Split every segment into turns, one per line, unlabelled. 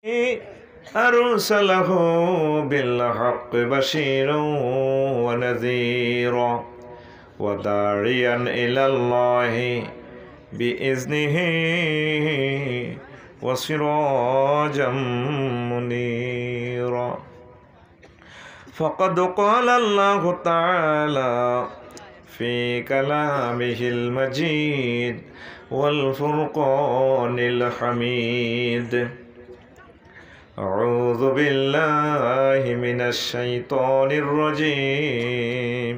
أرسله بالحق بشيرا ونذيرا وداعيا إلى الله بإذنه وسراجا منيرا فقد قال الله تعالى في كلامه المجيد والفرقان الحميد أعوذ بالله من الشيطان الرجيم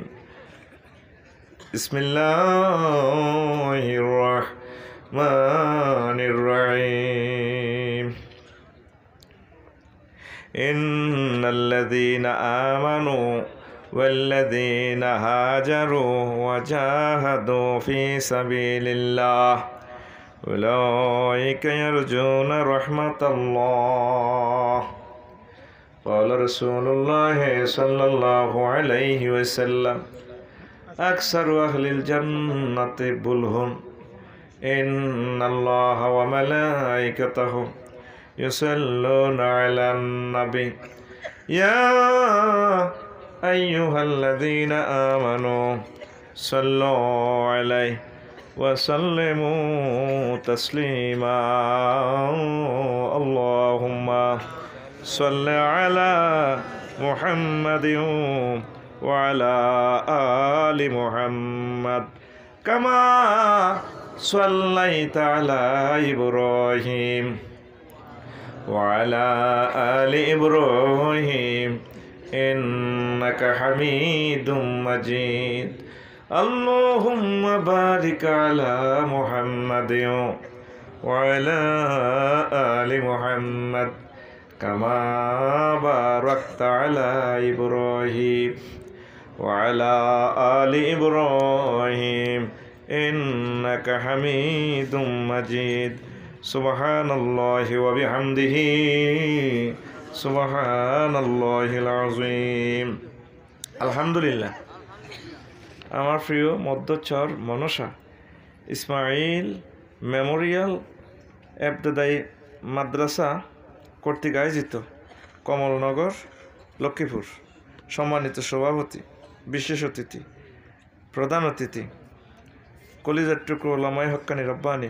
بسم الله الرحمن الرحيم إن الذين آمنوا والذين هاجروا وجاهدوا في سبيل الله أولئك يرجون رحمة الله قال رسول الله صلى الله عليه وسلم أكثر أهل الجنة بلهم إن الله وملائكته يصلون على النبي يا أيها الذين آمنوا صلوا عليه وسلموا تسليما اللهم صل على محمد وعلى آل محمد كما صليت على إبراهيم وعلى آل إبراهيم إنك حميد مجيد اللهم بارك على محمد وعلى آل محمد كما باركت على إبراهيم وعلى آل إبراهيم إنك حميد مجيد سبحان الله وبحمده سبحان الله العظيم الحمد لله আমার প্রিয় মধ্যচর মনসা ইসমাইল মেমোরিয়াল এবতদায়ী মাদ্রাসা কর্তৃক আয়োজিত কমলনগর লক্ষ্মীপুর সম্মানিত সভাপতি বিশেষ অতিথি প্রধান অতিথি কলিজার টুকরো ওলামায়ে হক্কানি রব্বানি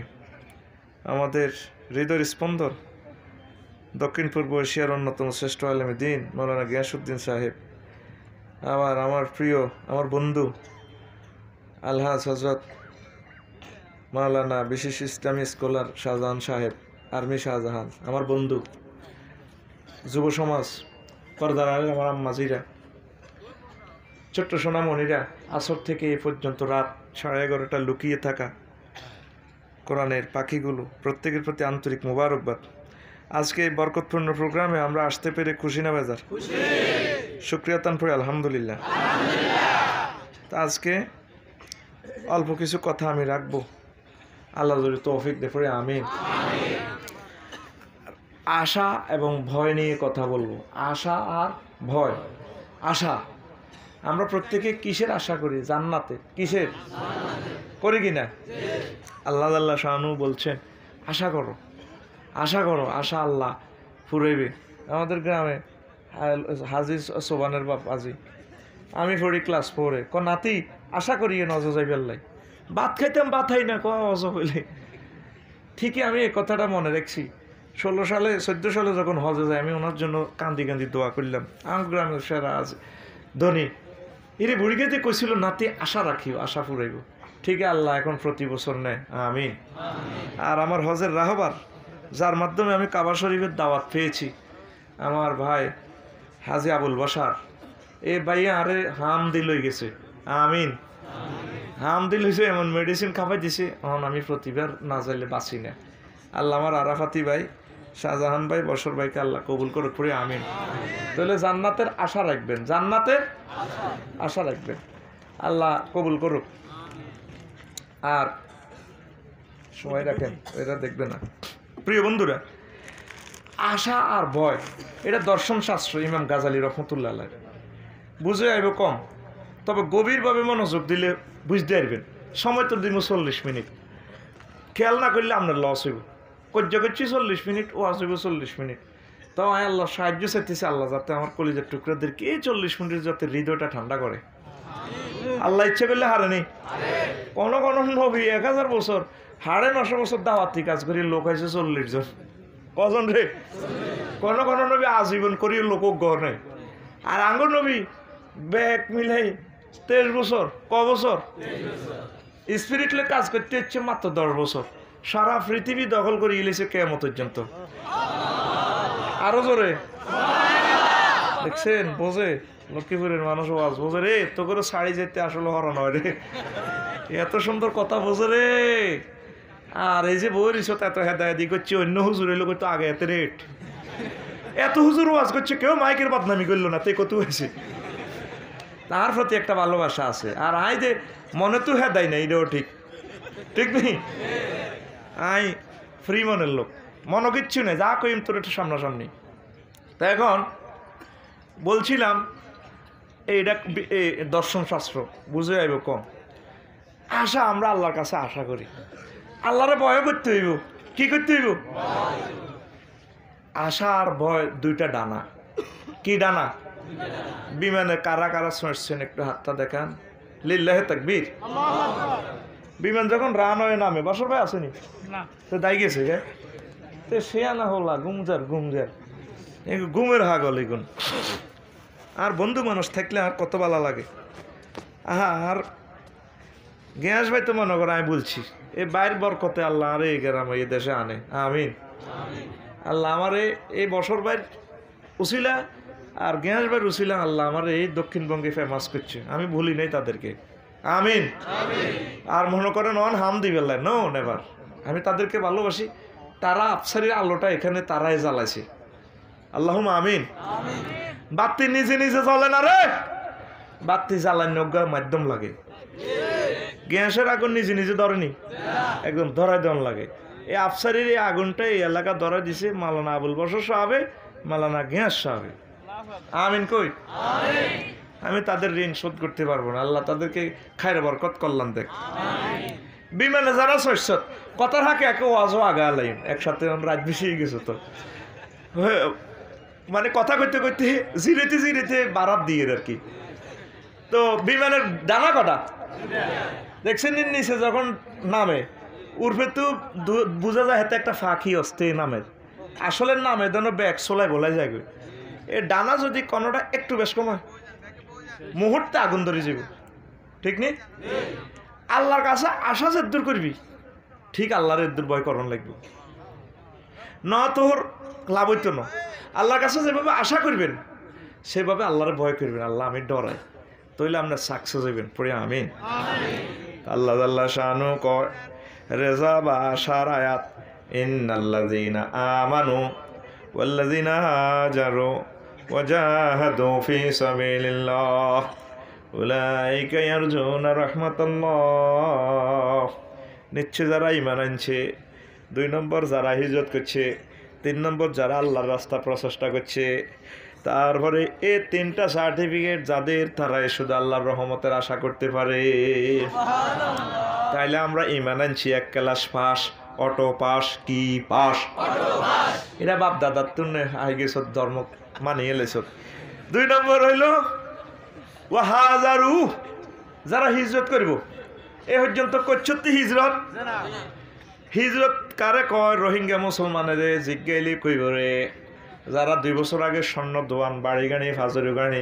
আমাদের হৃদয়ের স্পন্দন দক্ষিণ পূর্ব এশিয়ার অন্যতম শ্রেষ্ঠ আলেম দ্বীন মৌলানা গিয়াসউদ্দিন সাহেব আবার আমার প্রিয় আমার বন্ধু আলহাজ হজরত মাওলানা বিশেষ ইসলামী স্কলার শাহজাহান সাহেব আর্মি শাহজাহান আমার বন্ধু যুব সমাজ পর্দার আমার আম্মাজিরা ছোট্ট সোনামণিরা আসর থেকে এ পর্যন্ত রাত 11:30 লুকিয়ে থাকা কোরআনের পাখিগুলো প্রত্যেকের প্রতি আন্তরিক মোবারকবাদ আজকে এই বরকতপূর্ণ প্রোগ্রামে আমরা আসতে পেরে খুশি না বেজার শুকরিয়া তানপুরে আলহামদুলিল্লাহ তা আজকে অল্প কিছু কথা আমি রাখবো আল্লাহ যদি তৌফিক দেয় পড়ে আমিন আশা এবং ভয় নিয়ে কথা বলবো আশা আর ভয় আশা আমরা প্রত্যেকে কিসের আশা করি জান্নাতে কিসের করি কিনা আল্লাহ শানু বলছেন আশা করো আশা আল্লাহ ফুরাইবে আমাদের গ্রামে হাজি সোবানের বাপ আজি আমি পড়ি ক্লাস 4-এ নাতি আশা করি নজ যাইবে আল্লাহ ভাত খাইতাম ভাত খাই না অজ হইলে ঠিকই আমি এই কথাটা মনে রাখছি 14 সালে যখন হজে যাই আমি ওনার জন্য কান্দি দোয়া করলাম আমার গ্রামের সেরা আজ ধনী এরে বুড়িগাতে কইছিল নাতি আশা রাখিও আশা ফুরাইব ঠিক আল্লাহ এখন প্রতি বছর নেয় আমিন আর আমার হজের রাহবার যার মাধ্যমে আমি কাবা শরীফের দাওয়াত পেয়েছি আমার ভাই হাজি আবুল বাশার এ ভাইয়া আরে হাম দিল হয়ে গেছে আমিন হাম দিল হয়েছে এমন মেডিসিন খাওয়াই দিছে এখন আমি প্রতিবার না যাইলে বাঁচি না আল্লাহ আমার আরাফাতি ভাই শাহজাহান ভাই বশর ভাইকে আল্লাহ কবুল করে পড়ে আমিন তাহলে জান্নাতের আশা রাখবেন জান্নাতের আশা রাখবেন আল্লাহ কবুল করুক আর সময় রাখেন এটা দেখবে না প্রিয় বন্ধুরা আশা আর ভয় এটা দর্শন শাস্ত্র ইমাম গাজালি রহমতুল্লাহ আলাইহি বুঝে আইব কম তবে গভীরভাবে মনোযোগ দিলে বুঝতে পারবেন সময় তো দিব 40 মিনিট খেয়াল না করলে আপনার লস হইব কজ্জা করছি 40 মিনিট ও আসবে 40 মিনিট তো আমি আল্লাহ সাহায্য চাইতেছি, আল্লাহ যাতে আমার কলিজার টুকরাদেরকে এই 40 মিনিটের যাতে হৃদয়টা ঠান্ডা করে। আল্লাহ ইচ্ছে করলে হারেনি। কোন কোন নবী 1000 বছর 950 বছর দাওয়াতি কাজ করি লোক হয়েছে 40 জন। কজন রে? কোন কোন নবী আজীবন করি লোক গড় নাই। আর আঙ্গুর নবী ব্যাগ মিলাই 23 বছর। ক বছর? স্পিরিটলে কাজ করতে হচ্ছে মাত্র 10 বছর। সারা পৃথিবী দখল করে ইলেছে কিয়ামত পর্যন্ত। আরো জোরে দেখছেন? বোঝে লক্ষ্মীপুরের মানুষ আজ বোঝে রে, তো করে শাড়ি যেতে আসলে হরণ হয় রে, এত সুন্দর কথা বোঝে রে। আর এই যে বই রিসত এত হেদায়তি করছে, অন্য হুজুর এলো তো আগে এত রেট, এত হুজুর ওয়াজ করছে, কেউ মাইকের বদনামি করলো না, তে কত হয়েছে। তার প্রতি একটা ভালোবাসা আছে। আর আই যে মনে তো হেদাই না, এটাও ঠিক, ঠিক নেই? আই ফ্রি মনের লোক, মনে কিচ্ছু নেই, যা কইম তোর একটু সামনাসামনি। তা এখন বলছিলাম এইটা দর্শন শাস্ত্র বুঝে আইব কম। আশা, আমরা আল্লাহর কাছে আশা করি, আল্লাহরে ভয় করতে হইব। কি করতে হইব? আশা আর ভয় দুইটা ডানা। কি ডানা? বিমানে কারা কারা চড়ছেন একটু হাতটা দেখান। লিল্লাহে তাকবীর। বিমান যখন রান হয়ে নামে, বাসর ভাই আসেনি তো দাই গেছে গে, তো সে আনা হলা গুমজার গুমজার ঘুমের হাগল এগুন। আর বন্ধু মানুষ থাকলে আর কত ভালো লাগে। আর গ্যাস ভাই তো মনে করো আমি বলছি, এই বাইর বরকতে আল্লাহ আরে এই গ্রাম এই দেশে আনে। আমিন। আল্লাহ আমার এই বছর বাইর উসিলা আর গ্যাস ভাইয়ের উসিলা আল্লাহ আমার এই দক্ষিণবঙ্গে ফেমাস করছে, আমি ভুলি নাই তাদেরকে। আমিন। আর মনে করেন অন হাম দিবেল্লা, নো নেভার, আমি তাদেরকে ভালোবাসি। তারা আফসারির আলোটা এখানে তারাই জ্বালাইছে। আল্লাহুম্মা আমিন। বাতি নিজে নিজে জ্বলে না রে, বাতি জ্বালানোর মাধ্যম লাগে। গ্যাসের আগুন নিজে নিজে ধরেনি, একদম ধরাই দেওয়ান লাগে। এই আফসারির এই আগুনটা এই এলাকা ধরা দিছে মাওলানা আবুল বশর সাহাবে, মাওলানা গ্যাস সাহাবে। আমিন কই? আমি তাদের ঋণ শোধ করতে পারবো না, আল্লাহ তাদেরকে খায়ের বরকত কল্যাণ দেখ। বিমানে যারা শস্যত কথার হাকে একে ওয়াজও আগা আলাইম, একসাথে রাত বেশি গেছো তো, মানে কথা কইতে কইতে জিরেতে জিরেতে বারাত দিয়ে আর কি। তো বিমানের ডানা কটা দেখছেন? নিচে যখন নামে উর্ফে তো বোঝা যায় হাতে একটা ফাঁকি আসতে নামের, আসলে নামে যেন ব্যাগ সোলাই বলাই যায়। এই ডানা যদি কোনোটা একটু বেশ কমায় মুহূর্তে আগুন ধরে যাব, ঠিক নেই? আল্লাহর কাছে আশা যে দূর করবি, ঠিক আল্লাহর দূর ভয় করণ লাগবে না, তোর লাভ হইতো না। আল্লাহর কাছে যেভাবে আশা করবেন সেভাবে আল্লাহর ভয় করবেন। আল্লাহ আমি ডরাই, তাইলে আপনার সাকসেস হইবেন। পড়ে আমিন। আল্লাহ আল্লাহ শানু কয় রেজা বা আশার আয়াত, ইন্নাল্লাযীনা আমানু ওয়াল্লাযীনা হাজারু ওয়াজাহাদু ফি সাবিলিল্লাহ উলাইকা ইয়ারজুনা রাহমাতাল্লাহ। নিশ্চয় যারা ঈমান আনছে, 2 নম্বর যারা হিজরত করছে, 3 নম্বর যারা আল্লাহর রাস্তা প্রচেষ্টা করছে, তারপরে এই 3টা সার্টিফিকেট যাদের, তারাই শুধু আল্লাহর রহমতের আশা করতে পারে। তাইলে আমরা ঈমান আনছি 1 ক্লাস পাস, অটো পাস, কি পাস, এটা বাপ দাদার তুনে আই গেছ, ধর্ম মানিয়ে লেছ। 2 নম্বর হইল ওয়াহাজারু, যারা হিজরত করব। এ পর্যন্ত করছতি হিজরত। হিজরত কারে কয়? রোহিঙ্গা মুসলমানের জিজ্ঞাইলি কইব রে, যারা 2 বছর আগে স্বর্ণ দোয়ান, বাড়ি গাড়ি, ফাজরি গাড়ি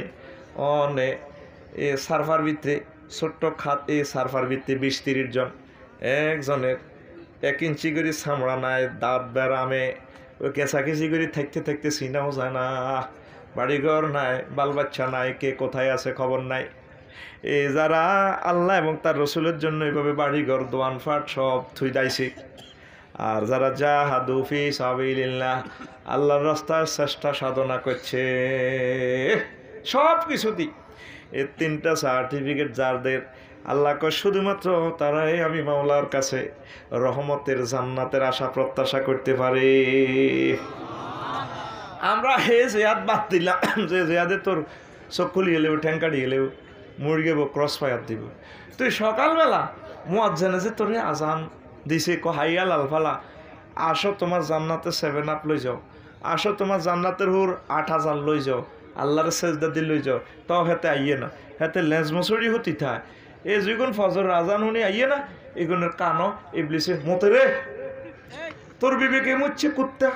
অনে এ সার্ফার ভিত্তি ছোট্ট খাত, এই সার্ফার ভিত্তি 20-30 জন, একজনের 1 ইঞ্চি করে চামড়া নাই, দাঁত বেড়ামে, ওই কেঁচাকেচি করে থাকতে থাকতে চিনাও যায় না, বাড়িঘর নাই, বাল বাচ্চা নাই, কে কোথায় আছে খবর নাই। এই যারা আল্লাহ এবং তার রসুলের জন্য এইভাবে বাড়িঘর দোয়ানফাট সব থুই দাইছে, আর যারা জাহাদু ফি সাবিলিল্লাহ, আল্লাহর রাস্তার চেষ্টা সাধনা করছে, সব কিছুতেই এই 3টা সার্টিফিকেট যাদের, আল্লাহ কয় শুধুমাত্র তারাই আমি মাওলার কাছে রহমতের জান্নাতের আশা প্রত্যাশা করতে পারে। আমরা হে জিয়াদ বাদ দিলাম, যে জিয়াদে তোর চোখ খুলিয়ে এলেও, ঠ্যাঙ্কাড়ি এলেও, মুরগে ক্রস ফায়ার দিব। তুই সকালবেলা মুয়াজ্জিনে যে তোরে আজান দিছে, হাইয়াল আলফালা, আসো তোমার জান্নাতে 7 আপ লই যাও, আসো তোমার জান্নাতের হুর 8,000 লই যাও, আল্লাহর সেজদা দিয়ে লই যাও, তাও হেতে আইয়ে না, হেতে লেজ মসুরি হতি থায়। এই যখন ফজর আজান শুনি আইয়ে না, এগুনের কানো ইবলিসে মতে রে, তোর বিবেকে মুচ্ছে কুত্তা,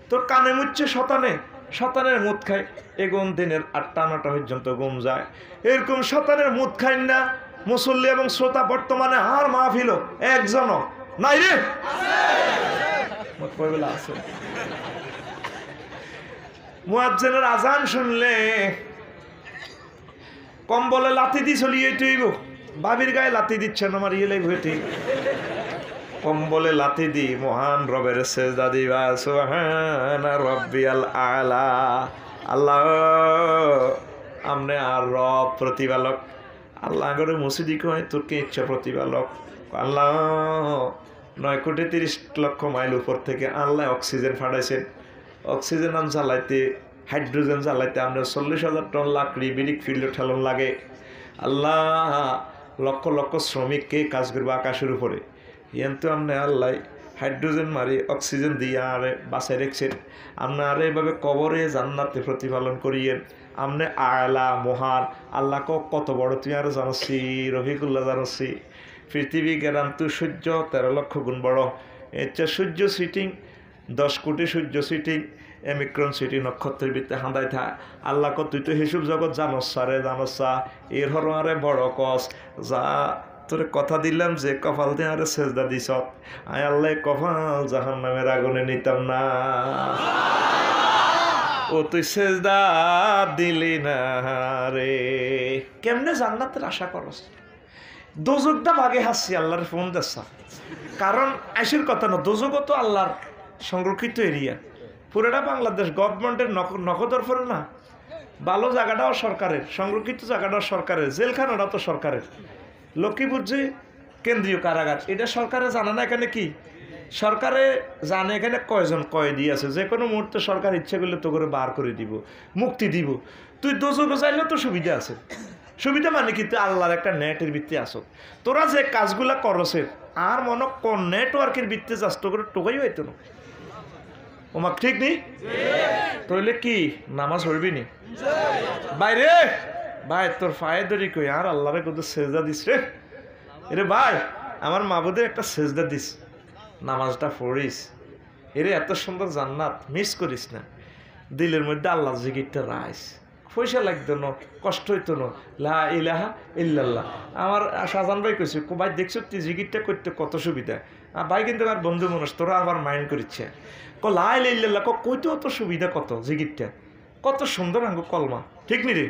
তোর কানে মুচ্ছে শতানে, শতানের মুদ খায়। এগুন দিনের 8টা-9টা পর্যন্ত ঘুম যায়। এরকম শতানের মুদ খাই না মুসল্লি এবং শ্রোতা বর্তমানে আর মাহফিল একজনও নাই রে, আছে। মুয়াজ্জিনের আজান শুনলে কম্বলে লাথি দি চলিয়ে তুইব, বাবির গায়ে লাথি দিচ্ছেন আমার ইয়েলে ভেটি, কম্বলে লাথি দি মহান রবের সেজদা দিবা সুবহানা রাব্বিয়াল আলা। আল্লাহ আমনে আর রব প্রতিপালক, আল্লাহ করে মসজিদি কয় তোর কে ইচ্ছা প্রতিপালক। আল্লাহ 9,30,00,000 মাইল উপর থেকে আল্লাহ অক্সিজেন ফাটাইছেন, অক্সিজেন আন জ্বালাইতে, হাইড্রোজেন জ্বালাইতে আমরা 40,000 টন লাকড়ি বিরিক ফিল্ড ঠেলন লাগে। আল্লাহ লক্ষ লক্ষ শ্রমিককে কাজ করবো আকাশের উপরে, কিন্তু আপনি আল্লাহ হাইড্রোজেন মারি অক্সিজেন দিয়ে আরে বাসায় রেখেছেন। আপনি আরে এভাবে কবরে জান্নাতে প্রতিপালন করিয়েন। আপনি আলা মহান আল্লাহ কত বড় তুই আরো জানছি, রফিকুল্লাহ জানছি। পৃথিবী গেরাম তুই সূর্য 13 লক্ষ গুণ বড়। এটা সূর্য সিটিং 10 কোটি সূর্য সিটিং, এমিক্রন সিটি নক্ষত্রের ভিতরে হাঁদাই থা। আল্লাহ তুই তো হিসুব জগৎ জানস রে, জানস এর হর আরে বড় কস যা তোরে কথা দিলাম যে কপাল দিয়ে আরে সেজদা দিস, আয় আল্লাহ কপাল জাহান্নামের আগুনে নিতাম না। ও তুই সেজদা দিলি না রে, কেমনে জান্নাতের আশা করস? দোজকটা ভাগে হাসছি আল্লাহর ফোন দেশা, কারণ আইসির কথা না, দোজক তো আল্লাহর সংরক্ষিত এরিয়া, পুরোটা বাংলাদেশ গভর্নমেন্টের নখদর ফেরে না। ভালো জায়গাটাও সরকারের, সংরক্ষিত জায়গাটাও সরকারের, জেলখানাটাও তো সরকারের। লক্ষ্মীপুর যে কেন্দ্রীয় কারাগার, এটা সরকারে জানে না এখানে কি, সরকারে জানে এখানে কয়জন কয়েদি আছে, যে কোনো মুহূর্তে সরকার ইচ্ছে করলে তো করে বার করে দিব, মুক্তি দিব। তুই দোজকে চাইলে তো সুবিধা আছে, সুবিধা মানে কি তুই আল্লাহর একটা নেটের ভিত্তি আসো। তোরা যে কাজগুলা করছে আর মনে কোন নেটওয়ার্কের ভিত্তি যাস তো করে টোকাই হইতো না, ওমা ঠিক নেই তাহলে কি নামাজ পড়বি নি বাইরে? ভাই তোর ফায়ে ধরি কই আর আল্লাহরে কত সেজদা দিস রে, এরে ভাই আমার মাবুদের একটা সেজদা দিস, নামাজটা পড়িস, এরে এত সুন্দর জান্নাত মিস করিস না। দিলের মধ্যে আল্লাহ জিকিরটা রাইস, পয়সা লাগতো না, কষ্ট হইতো না, লা ইলাহা ইল্লাল্লাহ। আমার শাহজান ভাই কইছে, ভাই দেখছো তুই জিকিরটা করতে কত সুবিধা। ভাই কিন্তু আমার বন্ধু মানুষ, তোরা আবার মাইন্ড করিচ্ছে, লা ইলাহা ইল্লাল্লাহ কইতে অত সুবিধা, কত জিকিরটা কত সুন্দর আঙ্গ কলমা, ঠিক নি রে?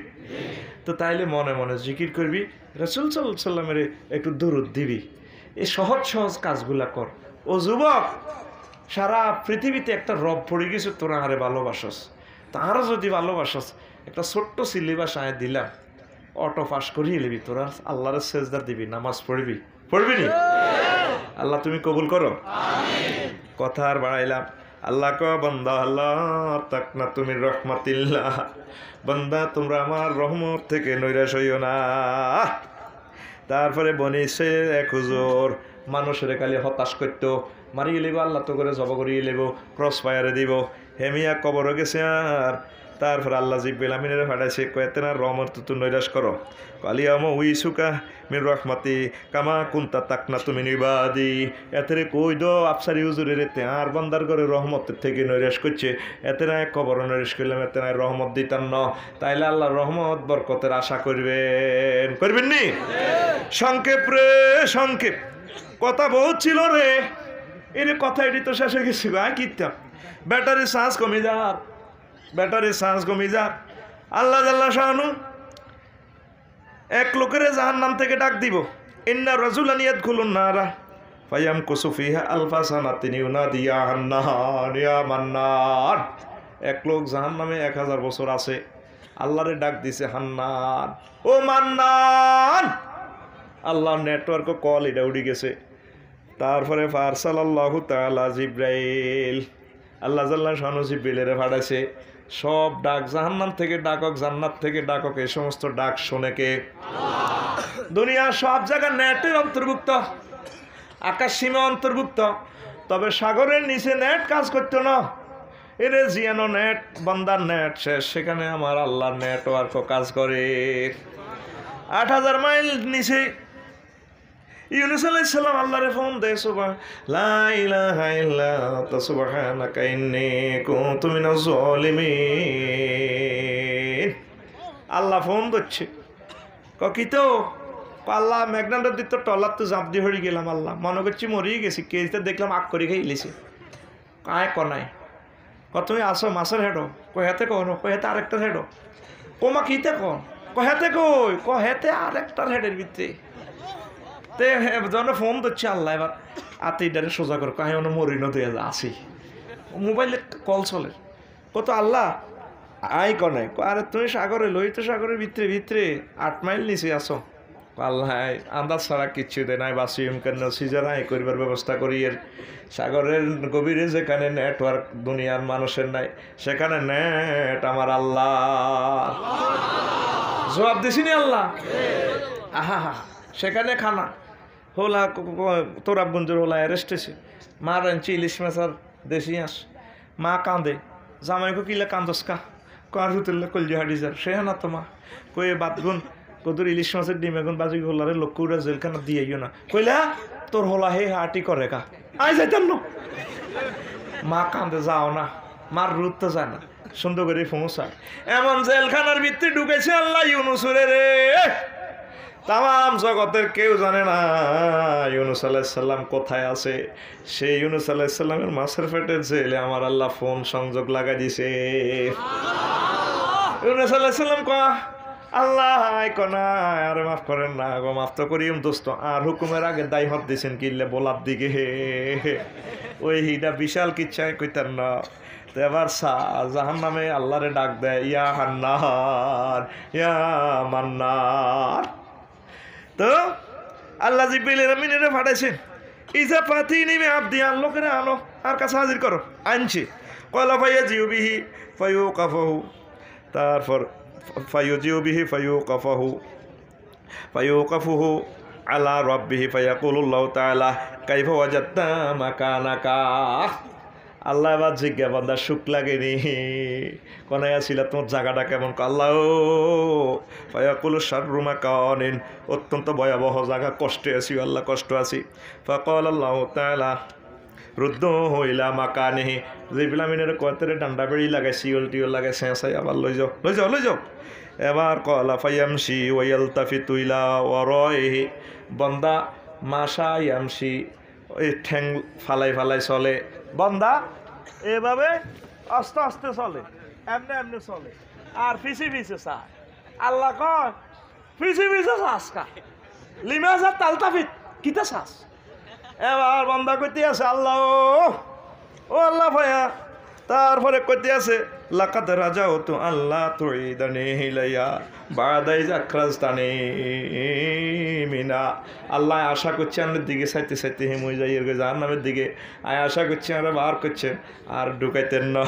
তো তাইলে মনে মনে জিকির করবি, রাসূল সাল্লাল্লাহু আলাইহি সাল্লামের একটু দরুদ দিবি, এই সহজ সহজ কাজগুলা কর। ও যুবক, সারা পৃথিবীতে একটা রব পড়ে গেছে, তোরা আরে ভালোবাসস, তারও যদি ভালোবাসস একটা ছোট্ট সিলেবাস আয় দিলাম, অটো পাস করিয়ে নিবি, তোরা আল্লাহর সেজদা দিবি, নামাজ পড়বি, পড়বি নি? আল্লাহ তুমি কবুল করো। কথা আর বাড়াইলাম, আল্লাহ ক বান্দা আল্লাহ তাক না তুমি রহমাতিল্লাহ, বান্দা তোমরা আমার রহমত থেকে নৈরাশ হইও না। তারপরে বনিছে এক হুজুর মানুষের খালি হতাশ করতো, মারিয়ে লিব আল্লাহ তো করে জব করিয়ে লিব, ক্রস ফায়ারে দিব, হেমিয়া কবর গেছে। আর তারপর আল্লাহ জিব্বিল আমিনের ফাটাইছে, কয়েতে না রহমত তো নৈরাশ করো, কালিয়াম উইসুকা মির রহমাতি কামা কুন্তা তাকনা তুমি নিবাদি। এতে কই দো আফসারি হুজুরের এতে আর বান্দার করে রহমতের থেকে নৈরাশ করছে, এতে না কবর নৈরাশ করলাম, এতে না রহমত দিতাম ন। তাইলে আল্লাহ রহমত বরকতের আশা করবেন, করবেন নি? সংক্ষেপ রে সংক্ষেপ, কথা বহুত ছিল রে, এর কথা এটি তো শেষ হয়ে গেছি। কিতাম ব্যাটারি চার্জ কমে যাক, ব্যাটারি চার্জ কমে যাক। আল্লাহ জাল্লা শাহানু এক লোকের জাহান্নাম থেকে ডাক দিব, ইন্না রাজুলান ইয়াদখুলুন নারা ফায়াম কুসুফিহা আলফা সানাতিন ইউনাদি ইয়া হান্নান ইয়া মান্নান। এক লোক জাহান্নামে 1000 বছর আছে, আল্লাহরে ডাক দিছে হান্নান, ও মান্নান। আল্লাহ নেটওয়ার্ক কল এটা উড়ে গেছে। তারপরে ফারসালাল্লাহু তাআলা জিব্রাইল, আল্লাহ জাল্লা শানু জিব্রাইলের পাঠাইছে, সব ডাক জাহান্নাম থেকে ডাকক, জান্নাত থেকে ডাকক, এই সমস্ত ডাক শোনে কে? দুনিয়ার সব জায়গা নেটের অন্তর্ভুক্ত, আকাশ সীমা অন্তর্ভুক্ত, তবে সাগরের নিচে নেট কাজ করতো না। এরে জিয়ানো নেট বান্দার নেট শেষ, সেখানে আমার আল্লাহর নেটওয়ার্কও কাজ করে। 8,000 মাইল নিচে ইউনূস আলাইহিস সালাম আল্লাহরে ফোন দেয়, লা ইলাহা ইল্লা আনতা সুবহানাকা ইন্নী কুনতু মিনাজ জালিমিন। আল্লাহ ফোন দিচ্ছে, কি তো আল্লাহ ম্যাগনান্ডার দিত টলার তো জাপ দিয়ে হয়ে গেলাম, আল্লাহ মনে করছি মরিয়ে গেছি, কেজিতে দেখলাম আগ করে খেয়ে ইলিছে কায় কনায় তুমি আসো মাছের হেডো কহেতে কনো কহেতে আরেকটার হেডো কোমা কিতে কন কহেতে কই কহেতে আরেকটার হেডের ভিতরে তে যখন ফোন দিচ্ছে আল্লাহ এবার আতে এটারে সোজা করে কাহে অন্য মরিনো দিয়ে আসি মোবাইলে কল চলে কত আল্লাহ আই কনাই আরে তুমি সাগরে লোহিত সাগরের ভিতরে ভিতরে 8 মাইল নিচে আসো আল্লাহ আন্দাজ ছাড়া কিচ্ছু দেয় নাই বাসিম কেন সিজারা এ করিবার ব্যবস্থা করি। এর সাগরের গভীরে যেখানে নেটওয়ার্ক দুনিয়ার মানুষের নাই সেখানে নেট আমার আল্লাহ। জবাব দিছিনি আল্লাহ। আহা হা সেখানে খানা হোলা তোরাবগঞ্জের হোলা অ্যারেস্টেছে মা রাঞ্চি ইলিশ মাছ আর দেশি আস মা কাঁদে জামাইকে কিলে কান্দসকা কার হুতুল্লা কলজি হাডি যার সে না তোমা কয়ে বাদগুন কদুর ইলিশ মাছের ডিম এখন বাজি হোলারে লক্ষ্য উড়া জেলখানা দিয়েইও না কইলা তোর হোলা হে হাটি করে কা আই যাইতাম না মা কান্দে যাও না মার রুত তো যায় না সুন্দর করে পৌঁছায় এমন জেলখানার ভিতরে ঢুকেছে আল্লাহ ইউনূসরে রে তাম জগতের কেউ জানে না ইউনূস আলাইহিস সালাম কোথায় আছে। সেই ইউনূস আলাইহিস সালামের মাছের পেটের জেলে আমার আল্লাহ ফোন সংযোগ লাগাই দিছে। ইউনূস আলাইহিস সালাম কয় আল্লাহ কনা আর মাফ করেন না গো মাফ তো করিম দোস্ত আর হুকুমের আগে দায় হত দিছেন কিনলে বলার দিকে ওই হিটা বিশাল কিচ্ছায় কইতেন না। তো এবার জাহান নামে আল্লাহরে ডাক দেয় ইয়া হান্নার ইয়া মান্নার। তো আল্লাহ জিব্রাইল আমিনের পাঠাইছেন ইজা পাতি নিমে আবদি লোকেরা আনো আর কাছে হাজির করো আনছি কয়লা ফাইয়া জিউবিহি ফাইউ কাফাহু তারপর ফাইউজিউ বিহি ফাইউকাফুহু আলা রাব্বিহি ফায়াকুলুল্লাহু তাআলা কাইফা ওয়াজাদতা মাকানাকা। আল্লাহ এবার জিজ্ঞা বান্দা সুখ লাগেনি কোনায় আসিলা তোমার জায়গাটা কেমন আল্লাহ ফায়াকুলু শাররু মাকানিন অত্যন্ত ভয়াবহ জায়গা কষ্টে আছি আল্লাহ কষ্ট আছি ফাকালাল্লাহু তাআলা রুদ্দ হইলা মাকানিহি জিবলামিনের কতরে ডান্ডা বেড়ি লাগাই শিওল টিওল লাগাই চেঁচাই আবার লই যাও এবার কলা ফাইয়ামশি ওয়ালতাফিতু ইলা ওয়ারাইহি বন্দা মাশা ইয়ামশি ওই ঠ্যাং ফালাই ফালাই চলে বন্দা এভাবে আস্তে আস্তে চলে এমনি চলে আর পিছে চা আল্লাহ কয় পিছে চাষকা লিমাজা তালতাফিত কিতা চাষ এবার বন্দা কইতে আছে আল্লাহ ও আল্লাহ ভাইয়া তারপরে কইতে আছে লাকাদ রাজা তো আল্লাহ তুইদানি হিলাইয়া বাদাই জাকরাজতানি মিনা আল্লাহ আশা করছে আমাদের দিকে চাইতে চাইতে হেমই যাই এর জাহান্নামের দিকে আশা করছে আমরা বার করছেন আর ঢুকাইতেন না।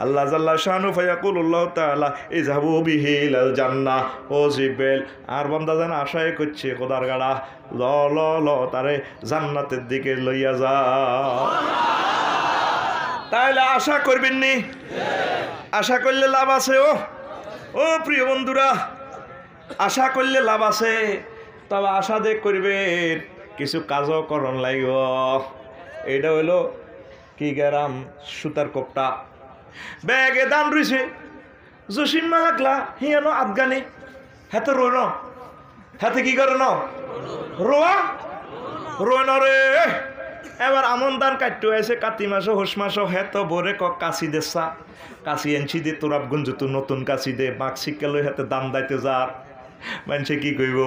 আল্লাহ জাল্লা শানু ফায়াকুলুল্লাহু তাআলা ইযহাবু বিহি ইলাল জান্নাহ ও জিব্রাইল আর বান্দা যেন আশাই করছে খোদার গাড়া ল তারে জান্নাতের দিকে লইয়া যাও। তাইলে আশা করবেন নি আশা করলে লাভ আছে ও প্রিয় বন্ধুরা আশা করলে লাভ আছে তবে আশা দেখ করবেন কিছু কাজও করণ লাগিব। এটা হইলো কি গেরাম সুতার কোপটা ব্যাগে দান রয়েছে জসিম মাহাকলা হিয়ানো আফগানি হাতে রো ন হাতে কি করে ন রোয়া রোয় ন রে এবার আমন দান কাটতে আছে কাতি মাসও হোস মাসও হেতো বরে কাশি দেশা কাশি এনছি দে তোরাব গুঞ্জ তো নতুন কাশি দে বাঘ শিক্ষা লই হাতে দাম দাইতে যার মানুষে কি কইব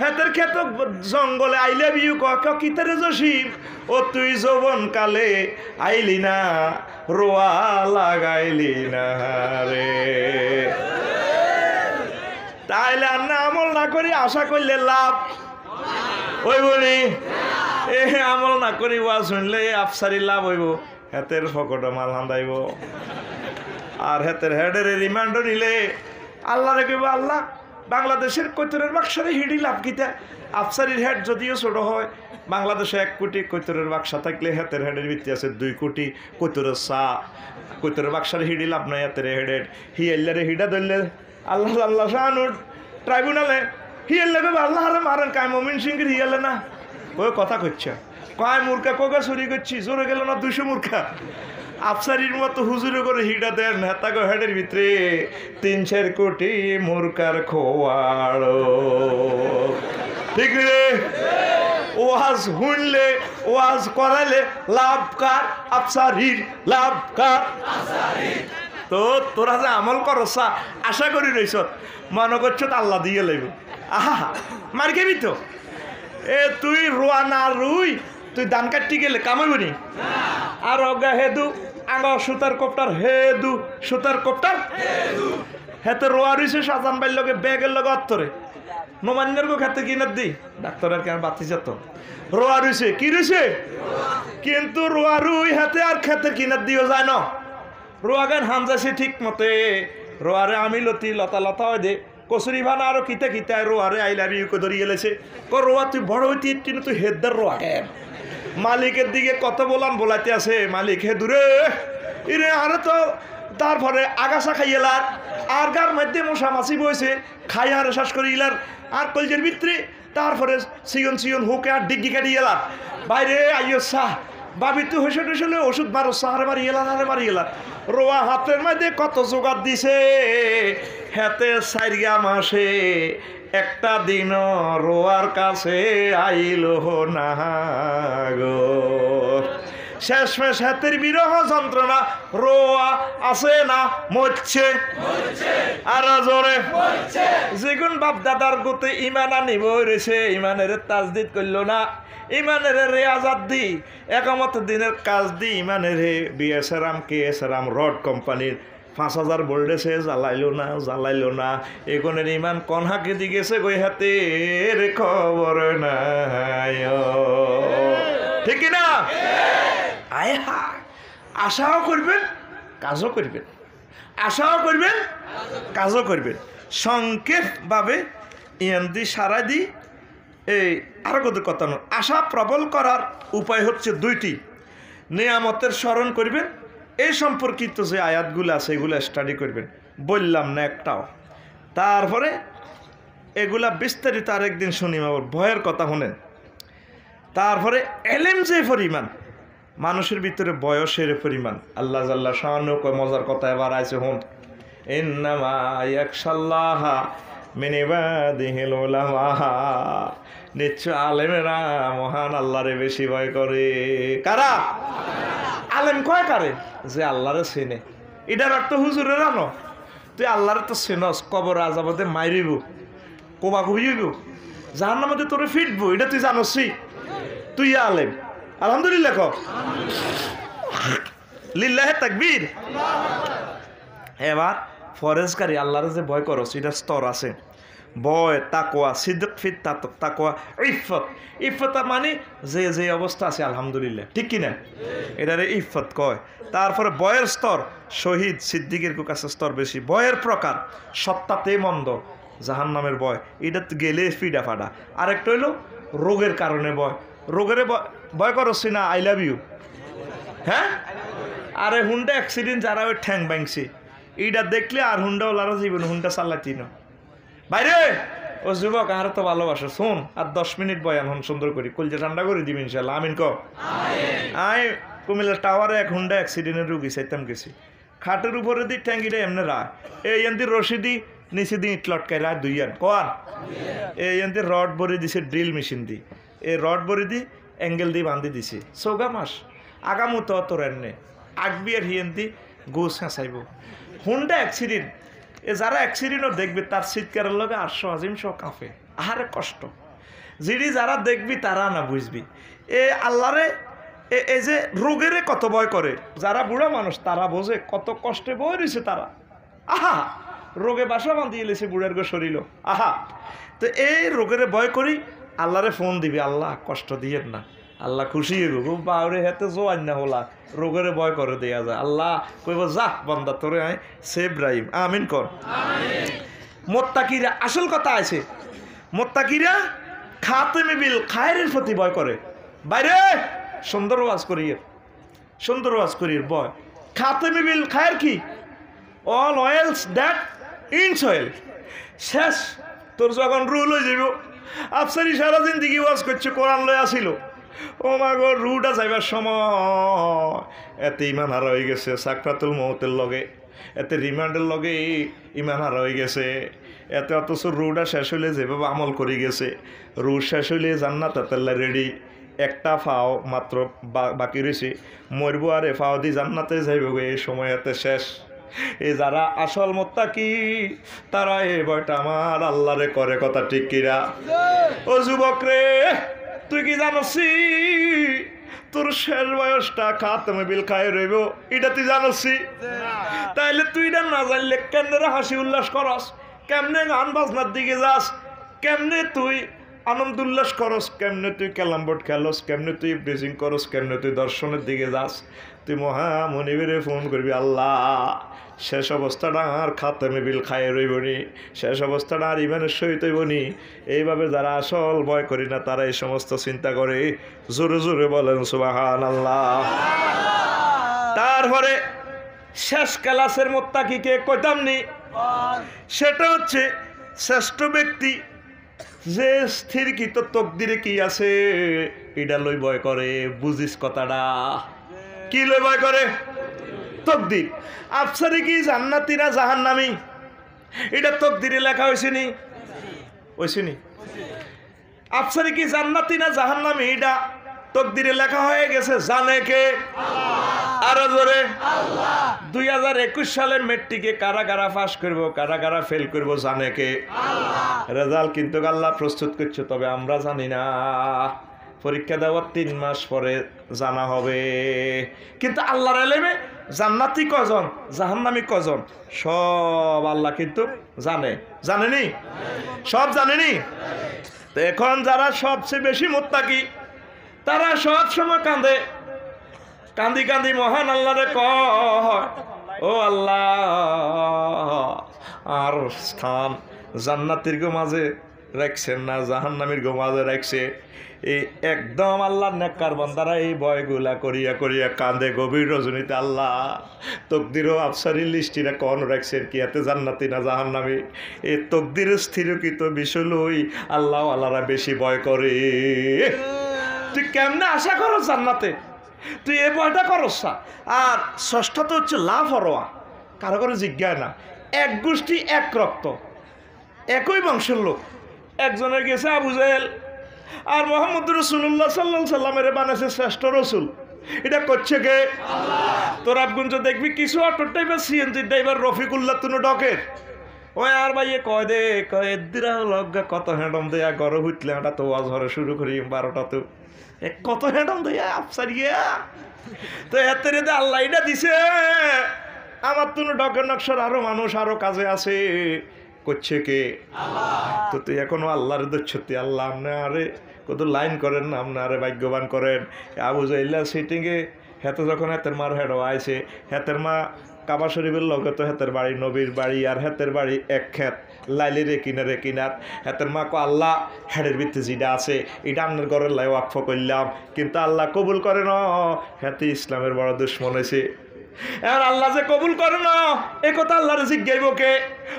হেতের ক্ষেত জঙ্গলে আইলে বিউ কিতারে জসিম ও তুই যৌবন কালে আইলি না রোয়া লাগাইলি না রে। তাইলে আর না আমল না করি আশা করলে লাভ ওই বলি এ আমল না করি ওয়া শুনলে আফসারি লাভ হইব হেতের ফকট মাল হান্দাইব আর হেতের হেডের রিমান্ড নিলে আল্লাহ রে কইব আল্লাহ বাংলাদেশের কৈতরের বাক্সারে হিডি লাভ কিতা আফসারির হেড যদিও ছোট হয় বাংলাদেশে 1 কোটি কৈতরের বাক্সা থাকলে হাতের হেডের ভিত্তি আছে 2 কোটি কৈতরের কৈতরের বাক্সারে হিডি লাভ নাই হাতের হেডের হিয়াল্লারে হিডা ধরলে আল্লাহ আল্লাহ শাহানুর ট্রাইব্যুনালে হিয়াল্লে আল্লাহ হারে মারেন কায় মমিন সিংহের হিয়ালে না ওই কথা করছে কয় মূর্খা কোকা চুরি করছি জোরে গেল না 200 মূর্খা আফসারির মতো হুজুরে করে হিডা দেন হেতাগো হেডের ভিতরে 3-4 কোটি মূর্খার খোয়াড়ো ঠিক রে ওয়াজ শুনলে ওয়াজ করাইলে লাভ কার আফসারির লাভ কার তো তোরা যে আমল করছ আশা করি রইছ মনে করছ আল্লাহ দিয়ে লইব আহা মার খেবি তো এ তুই রোয়া না রুই তুই ধান কাটতে গেলে কামাইব নি আর অগা হেদু আঙ্গ সুতার কপ্টার হেদু সুতার কপ্টার হেতে রোয়া রইছে সাজান বাইর লগে ব্যাগের লগে অত্তরে নমান্যের গো খেতে কিনে দি ডাক্তারের কেন বাতি যেত রোয়া রইছে কি রইছে কিন্তু রোয়া রুই হাতে আর খেতে কিনে দিও যায় না রোয়া গান হামজাছে ঠিক মতে রোয়ারে আমি লতি লতা লতা হয় দে কচুরি ভানা আরো কিতে কিতে রোয়ারে আইলাবি ধরি গেলেছে রোয়া তুই বড় হইতে কিন্তু তুই হেদার রোয়া কেন মালিকের দিকে কত বলাইতে আছে মালিক হে দূরে ইরে আরে তো তারপরে আগাছা খাইয়েলার আর গার মধ্যে মশা মাছি বইছে খাই আর শ্বাস করি ইলার আর কলজের ভিতরে তারপরে সিয়ন সিয়ন হুকে আর ডিগ্গি কাটি এলার বাইরে আইয় সাহ বাবি তুই হেসে টেসলে ওষুধ মারো সাহারে মারি এলার আরে মারি এলার রোয়া হাতের মধ্যে কত জোগাড় দিছে হাতে 4 মাসে একটা দিন রোয়ার কাছে আইল না গো শেষমেশ হাতের বিরহ যন্ত্রণা রোয়া আছে না মরছে আর জোরে যেগুন বাপ দাদার গোতে ইমান আনিব রয়েছে ইমানের তাজদিদ করল না ইমানের রে আজাদ দি একমত দিনের কাজ দি ইমানের হে বিএসআরাম কেএসআরাম রড কোম্পানির 5000 ভোল্টেজে জ্বালাইলো না এগুনের ইমান কনহাকে দি গেছে গই হাতের খবর নাই ঠিক না আয় হা আশাও করবেন কাজও করবেন আশাও করবেন কাজও করবেন সংক্ষেপভাবে ইয়ান্দি সারা দি এই আরো কত কথা নয় আশা প্রবল করার উপায় হচ্ছে 2টি নিয়ামতের স্মরণ করবেন এই সম্পর্কিত যে আয়াতগুলো আছে এগুলো স্টাডি করবেন বললাম না একটাও তারপরে এগুলা বিস্তারিত আরেকদিন শুনি ভয়ের কথা শুনেন তারপরে এলেম যে পরিমাণ মানুষের ভিতরে বয়সের পরিমাণ আল্লাহ জাল্লা শাহানু কয় মজার কথা এবার আছে হুন ইন্নামা ইয়াখশাল্লাহা মিন ইবাদিহিল উলামা নিশ্চয় আলেমেরা মহান আল্লাহরে বেশি ভয় করে কারা আলেম কয় কারে যে আল্লাহরে চেনে এটার অর্থ হুজুরের আনো তুই আল্লাহরে তো চেনস কবর আজাবতে মাইরিব কোবা খুঁজিব জাহান্নামে তোরে ফিটবো এটা তুই জানসি তুই আলেম আলহামদুলিল্লাহ ক লিল্লাহে তাকবীর এবার ফরেজকারী আল্লাহরে যে ভয় করস এটার স্তর আছে ভয় তাকওয়া সিদ্দিক ফিত তাকওয়া ইফত মানে যে অবস্থা আছে আলহামদুলিল্লাহ ঠিক কিনা এটারে ইফত কয় তারপরে বয়ের স্তর শহীদ সিদ্দিকের কাছে স্তর বেশি বয়ের প্রকার সত্তাতে মন্দ জাহান্নামের ভয় এটা গেলে ফিডা ফাডা আরেকটা হইলো রোগের কারণে ভয় রোগের ভয় করছি না আই লাভ ইউ হ্যাঁ আরে হুন্ডা অ্যাক্সিডেন্ট যারা ওই ঠ্যাং ভাঙছে এইটা দেখলে আর হুন্ডা ওলারা জীবন হুন্ডা চালাতি না বাইরে ও যুবক আর তো ভালোবাসে শোন আর 10 মিনিট বয়ান হন সুন্দর করি কলজা ঠান্ডা করে দিবি ইনশাল্লাহ আমিন ক আয় কুমিল্লা টাওয়ারে এক হুন্ডা অ্যাক্সিডেন্টের রুগী চাইতাম গেছি খাটের উপরে দি ট্যাঙ্কিটা এমনি রায় এই এনদি রশিদি নিচে দি ইট লটকাই রায় 2 আন কোয়ান এই এনদি রড ভরে দিছে ড্রিল মেশিন দি এই রড ভরে দি অ্যাঙ্গেল দিয়ে বান্ধি দিছে 14 মাস আগামত তোর এনে আগবি আর হিয়েন্দি গোস হাসাইব হুন্ডা অ্যাক্সিডেন্ট এ যারা অ্যাক্সিডেন্টও দেখবে তার চিৎকারের লগে 800 আজিম সহ কাঁপে আহারে কষ্ট যিনি যারা দেখবি তারা না বুঝবি এ আল্লাহরে এই যে রোগেরে কত ভয় করে যারা বুড়া মানুষ তারা বোঝে কত কষ্টে বই রয়েছে তারা আহা রোগে বাসা বাঁধিয়ে এলেছে বুড়ার গো শরীর আহা তো এই রোগের ভয় করি আল্লাহরে ফোন দিবি আল্লাহ কষ্ট দিয়েন না আল্লাহ খুশি হইব বাউরে হাতে জোয়ান না হলা রোগের ভয় করে দেয়া যায় আল্লাহ কইব যা বান্দা তোরে আয় সেভ রাইম আমিন কর মোত্তাকিরা আসল কথা আছে, মোত্তাকিরা খাতেমে বিল খায়রের প্রতি ভয় করে। বাইরে সুন্দর ওয়াজ করিয়ে, সুন্দর ওয়াজ করিয়ে ভয়। খাতেমে বিল খায়ের কি? All oils that ins oil. শেষ তোর যখন রুল হয়ে যাব, আফসারি সারা জিন্দিগি ওয়াজ করছে, কোরআন লয়ে আসিল, ও মা গো রুটা যাইবার সময় এতে ইমান হারা হয়ে গেছে, সাকরাতুল মৌতের লগে, এতে রিমান্ডের লগে ইমান হারা হয়ে গেছে, এতে অথচ রুটা শেষ হইলে যেভাবে আমল করে গেছে, রু শেষ হইলে জান্নাত আল্লাহ রেডি, একটা ফাও মাত্র বাকি রয়েছে, মরবো আর এ ফাও দি জান্নাতে যাইব, এই সময় এতে শেষ। এ যারা আসল মোত্তাকি তারা এই ভয়টা আমার আল্লাহরে করে, কথা ঠিক কিরা? ও যুবক রে, তুই কি জানসি তোর শেষ বয়সটা খাতেমে বিল খায় রইব? এটা তুই জানসি? তাইলে তুই এটা না জানলে কেমনে হাসি উল্লাস করস, কেমনে গান বাজনার দিকে যাস, কেমনে তুই আনন্দ উল্লাস করস, কেমনে তুই ক্যালামবোর্ড খেলস, কেমনে তুই ব্রেজিং করস, কেমনে তুই দর্শনের দিকে যাস? তুই মহামনিবেরে ফোন করবি, আল্লাহ শেষ অবস্থাটা আর খাতেমে বিল খায় রইবনি, শেষ অবস্থাটা আর ইমানের সহিত হইবনি। এইভাবে যারা আসল ভয় করি না তারা এই সমস্ত চিন্তা করে। জোরে জোরে বলেন সুবহানাল্লাহ। তারপরে শেষ ক্লাসের মোত্তাকিকে কইতামনি, সেটা হচ্ছে শ্রেষ্ঠ ব্যক্তি যে স্থিরকৃত তকদিরে কি আছে এটা লই ভয় করে। বুঝিস কথাটা? কি লই ভয় করে? তকদির। আফসারি কি জান্নাতি না জাহান্নামী এটা তকদিরে লেখা হয়েছে নি? হয়েছে নি? আফসারি কি জান্নাতি না জাহান্নামী এটা তকদিরে লেখা হয়ে গেছে, জানে কে? আরো জোরে। 2021 সালের মেট্রিকে কারা কারা পাস করব, কারা কারা ফেল করব, জানে কে? রেজাল্ট কিন্তু আল্লাহ প্রস্তুত করছে, তবে আমরা জানি না। পরীক্ষা দেওয়ার 3 মাস পরে জানা হবে। কিন্তু আল্লাহর ইলমে জান্নাতি কজন, জাহান্নামী কজন সব আল্লাহ কিন্তু জানে। জানেনি? সব জানেনি? তো এখন যারা সবচেয়ে বেশি মুত্তাকি তারা সব সময় কাঁদে, কান্দি কান্দি মহান আল্লাহরে কয়, ও আল্লাহ আর স্থান জান্নাতীর গো মাঝে রাখছেন না জাহান্নামীর গো মাঝে রাখছে। এই একদম আল্লাহর নেককার বান্দারা এই ভয়গুলা করিয়া করিয়া কাঁদে গভীর রজনীতে, আল্লাহ তকদিরও আফসারির লিস্টিরা কন রাখছেন কি এতে জান্নাতি না জাহান্নামী? এই তকদিরের স্থিরকৃত বিষয় লই আল্লাহ আল্লাহরা বেশি ভয় করে। তুই কেমনে আশা করো জান্নাতে? তুই এ ভয়টা করস না। আর ষষ্ঠত হচ্ছে লাভ হরোয়া, কারো করে জিজ্ঞাসা না। এক গোষ্ঠী এক রক্ত, একই বংশের লোক, একজনের গেছে আবু জেহেল আর মোহাম্মদ রাসূলুল্লাহ সাল্লাল্লাহু আলাইহি সাল্লামের বানাইছে শ্রেষ্ঠ রসুল। এটা করছে কে? তোরাবগঞ্জ দেখবি কিছু auto driver, CNG driver Rafiqullah তুনো ডকের ওই আর ভাইয়ে কয় দে কয় এদিরা লজ্ঞা কত হ্যাডম দেয়া গড় হুটলে এটা তো আজ ঘরে শুরু করি 12টা তো কত হ্যাডম দেয়া আফসারিয়া। তো এতে রে আল্লাহ এটা দিছে আমার তুনো ডকের নকশার আরো মানুষ আরো কাজে আছে, করছে কে? তো তুই এখনো আল্লাহর দচ্ছতি, আল্লাহ আপনি আরে কত লাইন করেন না, আপনি আরে ভাগ্যবান করেন। আবু জাইল্লা সিটিংয়ে হেতে যখন হেতের মার হেডো আইছে, হেতের মা কাবা শরীফের লগে তো হেতের বাড়ি নবীর বাড়ি আর হেতের বাড়ি এক খেত লাইলের কিনারে কিনার। হেতের মা কো আল্লাহ হেডের ভিত্তি যেটা আছে এটা আপনার ঘরের লাই ওয়াকফ করলাম, কিন্তু আল্লাহ কবুল করে না, হেতে ইসলামের বড় দুশ্মন হয়েছে। এবার আল্লাহ যে কবুল করে না এ কথা আল্লাহর জিজ্ঞাইব কে?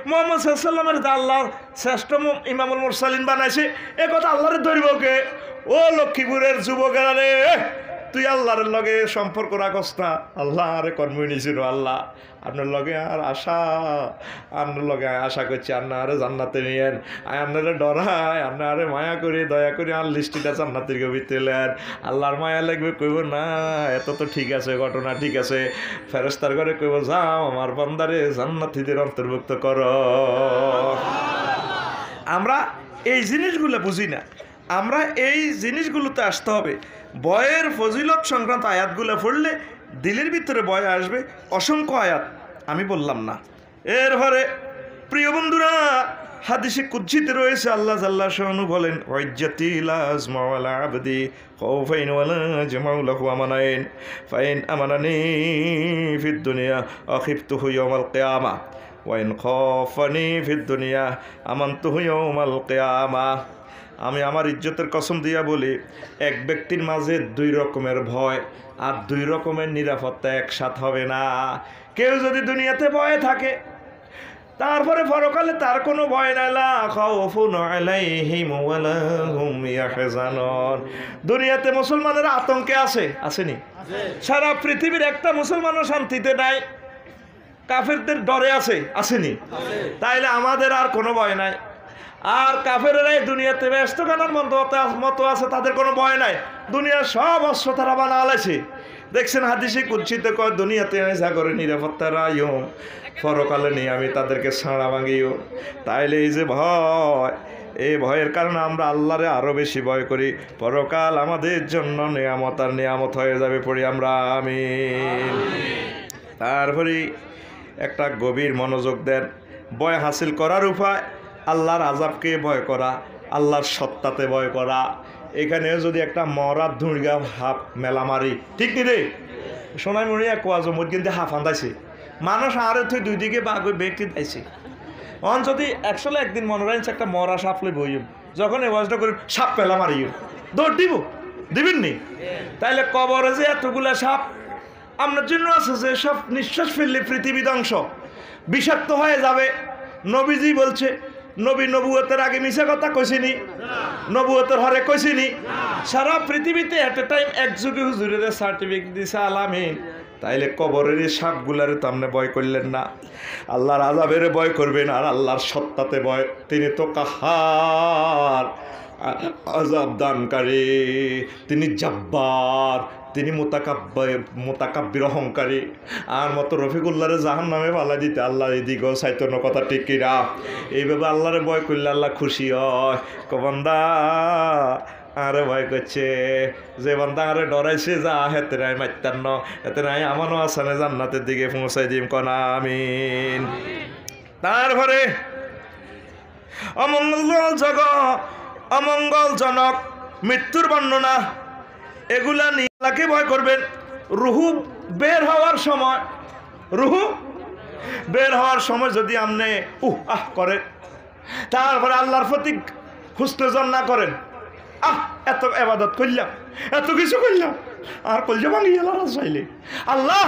মুহাম্মদ সাল্লাল্লাহু আলাইহি ওয়াসাল্লামের আল্লাহ শ্রেষ্ঠ ইমামুল মুরসালিন বানাইছে এ কথা আল্লাহরে ধরিব কে? ও লক্ষ্মীপুরের যুবকেরা রে, তুই আল্লাহর লগে সম্পর্ক রাখস না, আল্লাহ আরে কর্ম নিয়েছিল। আল্লাহ আপনার লগে আর আশা, আপনার লগে আশা করছি আপনার আরে জান্নাতে নিয়েন, আপনারে ডরায় আপনারে মায়া করি দয়া করি আর লিস্টিটা জান্নাতের ভিতরেন। আল্লাহর মায়া লাগবে, কইব না এত তো ঠিক আছে, ঘটনা ঠিক আছে। ফেরেশতার ঘরে কইব যাও আমার বান্দারে জান্নাতীদের অন্তর্ভুক্ত করো। আমরা এই জিনিসগুলো বুঝি না, আমরা এই জিনিসগুলোতে আসতে হবে। বয়ের ফজিলত সংক্রান্ত আয়াতগুলো পড়লে দিলের ভিতরে বয় আসবে। অসংখ্য আয়াত আমি বললাম না। এরপরে প্রিয় বন্ধুরা হাদিসে কুদসিতে রয়েছে আল্লাহ জাল্লা শানু বলেন, ওয়াজ্জাতি লা আজমাউ আলা আবদি খাউফাইন ওয়ালা জামাউ লাহু আমানাইন ফাইন আমানানি ফিদ দুনিয়া আখিফতুহু ইয়াউমাল কিয়ামা। ওয়াইন খাফানি ফিদ দুনিয়া আমানতুহু ইয়াউমাল কিয়ামাহ। আমি আমার ইজ্জতের কসম দিয়া বলি, এক ব্যক্তির মাঝে দুই রকমের ভয় আর দুই রকমের নিরাপত্তা একসাথ হবে না। কেউ যদি দুনিয়াতে ভয়ে থাকে, তারপরে পরকালে তার কোনো ভয় নাই, লা খাউফুন আলাইহিম ওয়ালা হুম ইয়াহজানুন। দুনিয়াতে মুসলমানের আতঙ্কে আছে, আসেনি? সারা পৃথিবীর একটা মুসলমানও শান্তিতে নাই, কাফেরদের ডরে আছে, আসেনি? তাইলে আমাদের আর কোনো ভয় নাই। আর কাফেরেরাই দুনিয়াতে ব্যস্ত কেনার মতো আছে, তাদের কোনো ভয় নাই। দুনিয়ার সব অস্ত্র তারা বানা আলাইছে। দেখছেন হাদিসে কুদসিতে কয়, দুনিয়াতে আইসা করে নিরাপত্তা রাইও, পরকালে নিয়ে আমি তাদেরকে ছাড়া ভাঙিও। তাইলে এই যে ভয়, এই ভয়ের কারণে আমরা আল্লাহরে আরও বেশি ভয় করি। পরকাল আমাদের জন্য নেয়ামত আর নেয়ামত হয়ে যাবে, পড়ি আমরা আমিন। তারপরে একটা গভীর মনোযোগ দেন। ভয় হাসিল করার উপায় আল্লাহর আযাবকে ভয় করা, আল্লাহর সত্তাতে ভয় করা। এখানে যদি একটা মরার ধুঁড়গা হাফ মেলা মারি, ঠিক নি রে? সোনাই মুড়ি এক কোয়াজ মোট কিন্তু হাফ আন্দাইছে, মানুষ আরে তুই দুই দিকে বাঘ ব্যক্তি দাইছে। অন যদি একশোলে একদিন মনে রাখছে একটা মরা সাপ লই বইম, যখন এই ওয়াজটা করি সাপ মেলা মারিও, দৌড় দিব, দিবেন নি? তাইলে কবরে যে এতগুলা সাপ আপনার জন্য আছে, যে সব নিঃশ্বাস ফেললে পৃথিবী ধ্বংস, বিষাক্ত হয়ে যাবে। নবীজি বলছে, নবী নবুয়তের আগে মিশা কথা কইছিনি, নবুয়তের হরে কইছিনি। সারা পৃথিবীতে এট এ টাইম একযুগে হুজুরের সার্টিফিকেট দিছে আলামিন। তাইলে কবরের সাপগুলারে তো আপনি ভয় করলেন না, আল্লাহর আযাবের ভয় করবেন আর আল্লাহর সত্তাতে ভয়। তিনি তো কাহার, আযাব দানকারী, তিনি জাব্বার, তিনি মোতাকাব্বির অহংকারী। আর মতো রফিকুল্লাহরে জাহান নামে পালা দিতে আল্লাহ এদিকেও চাইতন্য, কথা ঠিক কিনা? এইভাবে আল্লাহরে ভয় করলে আল্লাহ খুশি হয়। বান্দা আরে ভয় করছে, যে বান্দা আরে ডরাইছে, যা হেতে নাই মাইতান্ন, হেতে নাই আমানও আসানে জান্নাতের দিকে পৌঁছাই দিম, কনা আমিন। তারপরে অমঙ্গলজনক মৃত্যুর বর্ণনা, এগুলা নিয়ে আল্লাহকে ভয় করবেন। রুহু বের হওয়ার সময় যদি আপনি আহ করেন, তারপরে আল্লাহর প্রতি হুসনে জন না করেন, এত ইবাদত করলাম, এত কিছু করলাম, আর কলজা ভাঙি আল্লাহ চাইলে, আল্লাহ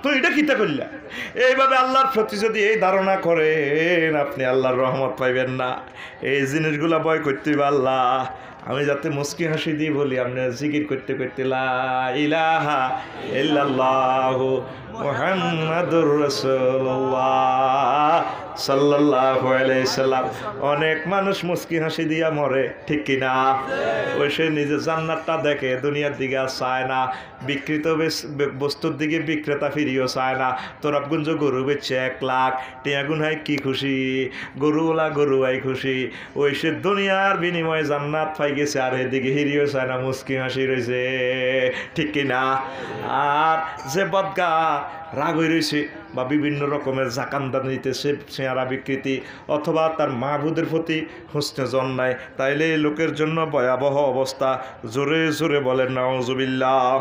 তুই এটা কিতা করলা, এইভাবে আল্লাহর প্রতি যদি এই ধারণা করেন, আপনি আল্লাহর রহমত পাইবেন না। এই জিনিসগুলা ভয় করতে হবে। আল্লাহ আমি যাতে মুস্কি হাসি দিয়ে বলি, আপনি জিকির করতে করতে লা ইলাহা ইল্লাল্লাহু মুহাম্মাদুর রাসূলুল্লাহ সাল্লাল্লাহু আলাইহি সাল্লাম। অনেক মানুষ মুস্কি হাসি দিয়া মরে, ঠিক কিনা? ওই সে নিজে জান্নাতটা দেখে, দুনিয়ার দিকে আর চায় না, বিকৃত বস্তুর দিকে বিক্রেতা ফিরিয়েও চায় না। তোরাবগঞ্জ গরু বেচছে 1 লাখ, টিয়াগুন হয় কি খুশি, গরুওয়ালা গরু আই খুশি। ওই সে দুনিয়ার বিনিময়ে জান্নাত পাই গেছে, আর এদিকে হিরিও চায় না, মুস্কি হাসি রয়েছে, ঠিক কিনা? আর যে বদগা রাগ হয়ে রয়েছে বা বিভিন্ন রকমের জাকান্দা নিতেছে, চেহারা বিকৃতি, অথবা তার মাহবুদের প্রতি হুসনে জন নাই, তাইলে এই লোকের জন্য ভয়াবহ অবস্থা। জোরে জোরে বলেন নাউজুবিল্লাহ।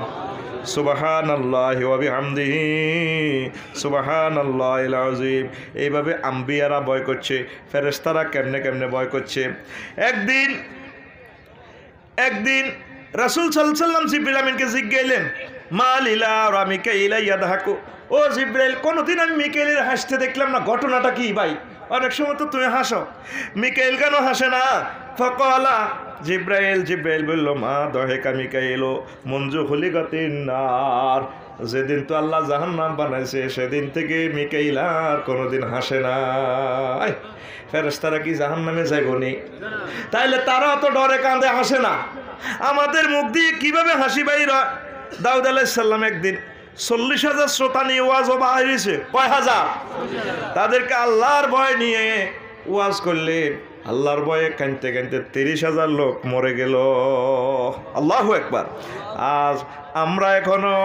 সুবহানাল্লাহি ওয়া বিহামদিহি সুবহানাল্লাহিল আযীম। এইভাবে আম্বিয়ারা ভয় করছে, ফেরেশতারা কেমনে কেমনে ভয় করছে। একদিন রাসূল সাল্লাল্লাহু আলাইহি ওয়াসাল্লাম জিবরিল আমিনকে জিজ্ঞাসলেন, মা লিলা ওয়া মিকাইলা ইয়াদহাকু, ও জিবরাইল, কোনদিন আমি মিকাইলের হাসতে দেখলাম না, ঘটনাটা কি ভাই? অনেক সময় তো তুমি হাসো, মিকাইল কেন হাসে না? ফাকালা জিবরাইল বলল, মা দহেকা মিকাইল মঞ্জু খুলিকাতিন নার, যেদিন তো আল্লাহ জাহান্নাম বানাইছে সেদিন থেকে মিকাইল আর কোনোদিন হাসে না। ফেরেশতারা কি জাহান্নামে যাইবনি? তাইলে তারা তো ডরে কাঁদে হাসে না, আমাদের মুখ দিয়ে কিভাবে হাসি বাইর হয়? দাউদ আলাইহিস সালাম একদিন 40,000 শ্রোতা নিয়ে ওয়াজ বাইরেছে, কয় হাজার? তাদেরকে আল্লাহর ভয় নিয়ে ওয়াজ করলেন, আল্লাহর ভয়ে কাঁদতে কাঁদতে 30,000 লোক মরে গেল। আল্লাহু আকবার। আজ আমরা এখনো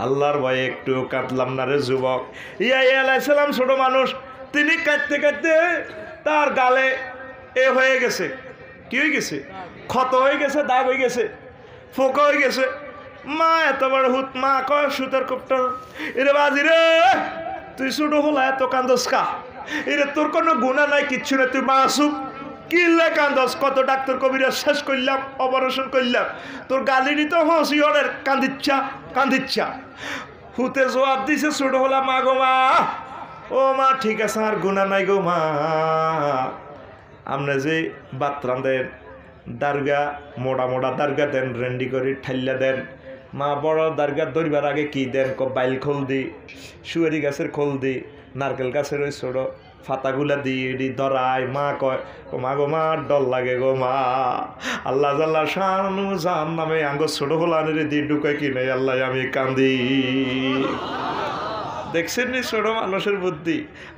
আল্লাহর ভয়ে একটু কাঁদলাম না রে যুবক। ইয়াহিয়া আলাইহিস সালাম ছোট মানুষ, তিনি কাঁদতে কাঁদতে তার গালে এ হয়ে গেছে, কি হয়ে গেছে? ক্ষত হয়ে গেছে, দাগ হয়ে গেছে, ফোকা হয়ে গেছে। মা এত বড় হুত, মা কয় সুতার কপ্টার, এরে বাজি রে তুই ছোট হলা এত কান্দস কা? এরে তোর কোনো গুনাহ নাই, কিচ্ছু না, তুই মাসুম। কিল্লা কান্দস, কত ডাক্তার কবিরাজ শেষ করলাম, অপারেশন করলাম, তোর গালি নিতে হসি ওরের কান্দিচ্ছা। হুতে জবাব দিছে ছোট হলা, মা গো মা, ও মা ঠিক আছে আর গুনাহ নাই গো মা। আপনি যে বাতরান দেন, দারগা মোড়া মোড়া দারগা দেন, রেন্ডি করে ঠাল্লা দেন। মা বড় দারগা ধরবার আগে কি দেন? বাইল খোল দি, সুয়ারি গাছের খোল দি, নারকেল গাছের ওই ছোট ফাতাগুলা দিয়ে এটি ধরায়। মা কয়, ও মা গো মা, ডর লাগে গো মা, আল্লাহ জাল্লা শানু জাহান্নামে আঙ্গ ছোট হোলানের দিয়ে ঢুকায় কি নেই আল্লাহ, আমি কান্দি। দেখছেন নি ছোট মানুষের বুদ্ধি।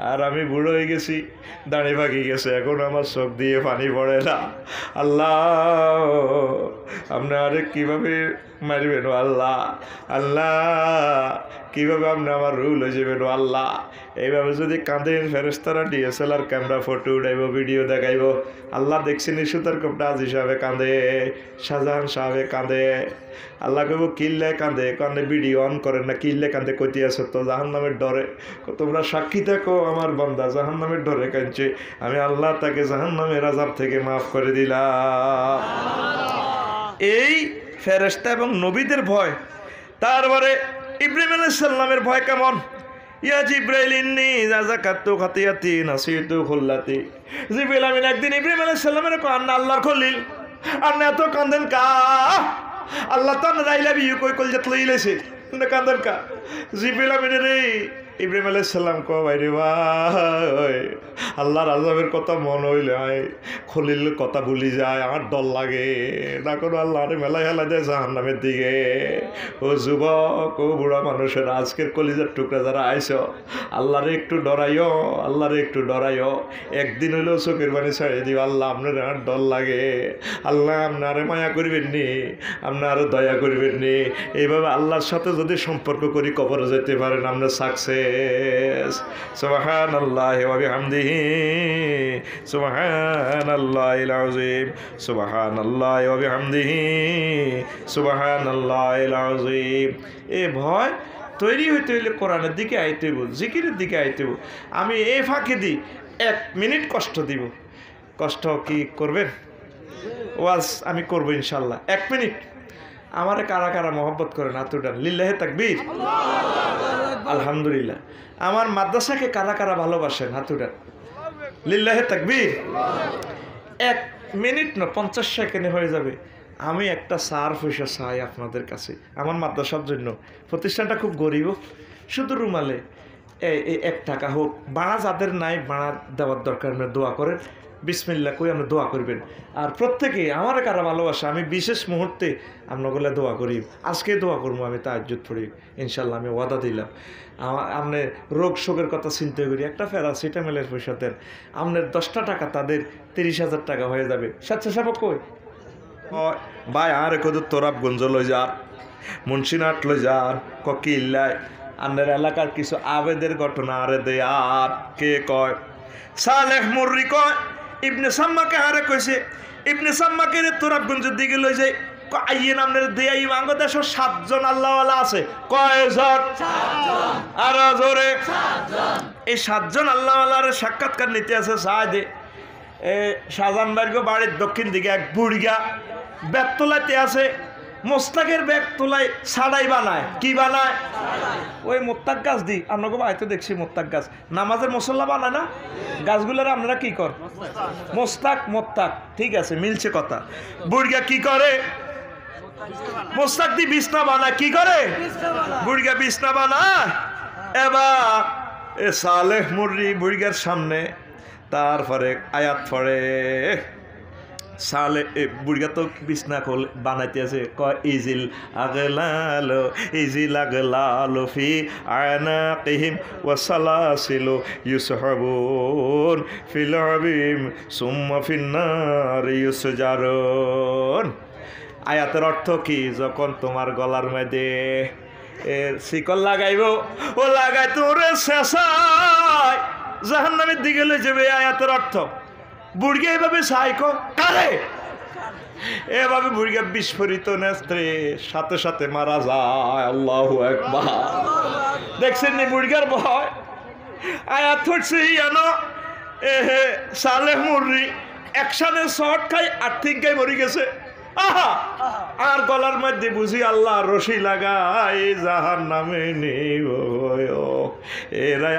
আর আমি বুড়ো হয়ে গেছি, দাঁড়ি ভাগি গেছে, এখন আমার চোখ দিয়ে পানি পড়ে না। আল্লাহ আপনি আরে কীভাবে মারবেন আল্লাহ, আল্লাহ কীভাবে আপনি আমার রুল হয়ে যাবেন আল্লাহ। এইভাবে যদি কাঁদেন, ফেরেশতারা DSLR ক্যামেরা ফটো উঠাইব, ভিডিও দেখাইব। আল্লাহ দেখছেন সুতার কপটা আজি সাহেবে কাঁদে, শাহজাহান সাহেবে কাঁদে। আল্লাহ কেব কিল্লে কাঁদে, কান্দে ভিডিও অন করেন না, কিল্লে কাঁদে কতি আছে তো জাহান্নামের ডরে। তোমরা সাক্ষী থাকো আমার বান্দা জাহান্নামের ডরে কাঁদছে, আমি আল্লাহ তাকে জাহান্নামের আযাব থেকে মাফ করে দিলাম। এই ফেরেশতা এবং নবীদের ভয়। তারপরে ইব্রাহিম আলাইহিস সালামের ভয় কেমন? ইয়া জিব্রাইল ইন্নী যাযাকাতু খাতিয়াতি নাসিতু খুল্লাতি। জিব্রাইল আমিন একদিন ইব্রাহিম আলাইহিস সালামের কান্না, আল্লাহর খলিল আপনি এত কান্দেন কা? আল্লাহ তো আই লাভ ইউ কই কল যেত লইলেছে, কান্দেন কা? জিব্রাইল আমিন রে, ইব্রাহিম আলাইহিস সালাম কো ভাইরে ভাই, আল্লাহর আযাবের কথা মন হইলে খলিল কথা ভুলি যায়, আমার ডর লাগে না কোনো আল্লাহরে মেলা হেলা যায় জাহান্নামের দিকে। ও যুবক, ও বুড়া মানুষের আজকের কলিজার টুকরা যারা আইছো, আল্লাহরে একটু ডরাইও, আল্লাহরে একটু ডরাইও। একদিন হইলেও চোখের পানি ছাড়িয়ে দিও, আল্লাহ আপনার আর ডর লাগে, আল্লাহ আপনারে মায়া করবেন নি, আপনার দয়া করবেন নি। এইভাবে আল্লাহর সাথে যদি সম্পর্ক করি কবরে যেতে পারেন আমরা সাকসেস। সুবহানাল্লাহি ওয়া বিহামদিহি, সুবহানাল্লাহিল আযীম, সুবহানাল্লাহি ওয়া বিহামদিহি, সুবহানাল্লাহিল আযীম। এ ভয় তৈরি হইতে হইলে কোরআনের দিকে আইতে হইব, জিকিরের দিকে আইতে হইব। আমি এই ফাঁকে দিই 1 মিনিট কষ্ট দিব। কষ্ট কি করবেন? ওয়াজ আমি করবো ইনশাল্লাহ। 1 মিনিট আমারে কারা কারা মহব্বত করেন হাত উঠান, লিল্লাহে তাকবীর, আলহামদুলিল্লাহ। আমার মাদ্রাসাকে কারা কারা ভালোবাসেন হাত উঠান, লিল্লাহে তাকবীর। 1 মিনিট না 50 সেকেন্ডে হয়ে যাবে। আমি একটা সার পয়সা চাই আপনাদের কাছে আমার মাদ্রাসার জন্য। প্রতিষ্ঠানটা খুব গরিব, শুধু রুমালে 1 টাকা হোক, বাড়া যাদের নাই বাড়া দেওয়ার দরকার, আমরা দোয়া করেন, বিসমিল্লাহ কই আমরা দোয়া করবেন। আর প্রত্যেকে আমার কারা ভালোবাসা, আমি বিশেষ মুহূর্তে আপনাগুলো দোয়া করি, আজকে দোয়া করবো, আমি তাহাজ্জুদ পড়ি ইনশাল্লাহ, আমি ওয়াদা দিলাম। আপনি রোগ শোকের কথা চিন্তা করি, একটা প্যারাসিটামলের পয়সা দেন, আপনার 10টা টাকা তাদের 30,000 টাকা হয়ে যাবে। স্বেচ্ছাসেবক কই ভাই আর কত তোরাবগঞ্জ লই যান, মুন্সিনাট লই যান, কিল্লায় আপনার এলাকার কিছু আবেদের ঘটনা আরে দে। আর কে কয়? সালেহ মুররি কয় ইবনে সাম্মাকে আরে কইছে, ইবনে সাম্মাকে তোরাবগঞ্জের দিকে লই যায়, আইয়েন আপনার দেয়াই মাঙ্গ দেশ 7 জন আল্লাহওয়ালা আছে। কয়জন? 7 জন। আর জোরে 7 জন। এই 7 জন আল্লাহওয়ালার সাক্ষাৎকার নিতে আছে সাহায্যে। শাহজাহান বাড়ির বাড়ির দক্ষিণ দিকে এক বুড়িগা ব্যাগ তোলাতে আছে, মোস্তাকের ব্যাগ তোলায় ছাড়াই বানায়। কি বানায়? ওই মোত্তাক গাছ দি, আপনাকে বাড়িতে দেখছি মোত্তাক গাছ, নামাজের মশলা বানায় না, গাছগুলোর আপনারা কি কর? মোস্তাক, মোত্তাক, ঠিক আছে মিলছে কথা। বুড়িগা কি করে? মোস্তাক দি বিছনা বানায়। কি করে? বুড়িগা বিছনা বানায়। এবার এ সালেহ মুররি বুড়িগার সামনে, তারপরে আয়াত পড়ে, সালে বুড়িগা তো বিছনা খোল বানাইতে আছে, কয় ইজিল আগলালো, ইজিল আগলালো ফি আনাকিহিম ওয়া সালাসিলু ইউসহাবুন ফিল হাবিম সুম্মা ফিন্নার ইউসজারুন। আয়াতের অর্থ কি? যখন তোমার গলার মধ্যে শিকল লাগাইব, ও লাগাই তোরে শেষায় জাহান্নামের দিকে লয়ে যাবে। আয়াতের অর্থ বুড়িয়া এভাবে সাইকো কারে, এভাবে বুড়িয়া বিস্ফোরিত নেত্রে সাথে সাথে মারা যায়। আল্লাহু আকবার। দেখছেন নি বুড়িয়ার ভয়? আয়াত হচ্ছে ইয়ানো এহে সালেহ মুররি একসাথে শর্ট খাই আর্থিক গাই মরি গেছে। আহা আর গলার মধ্যে বুঝি আল্লাহ রশি লাগাই জাহান্নামে নেই এরা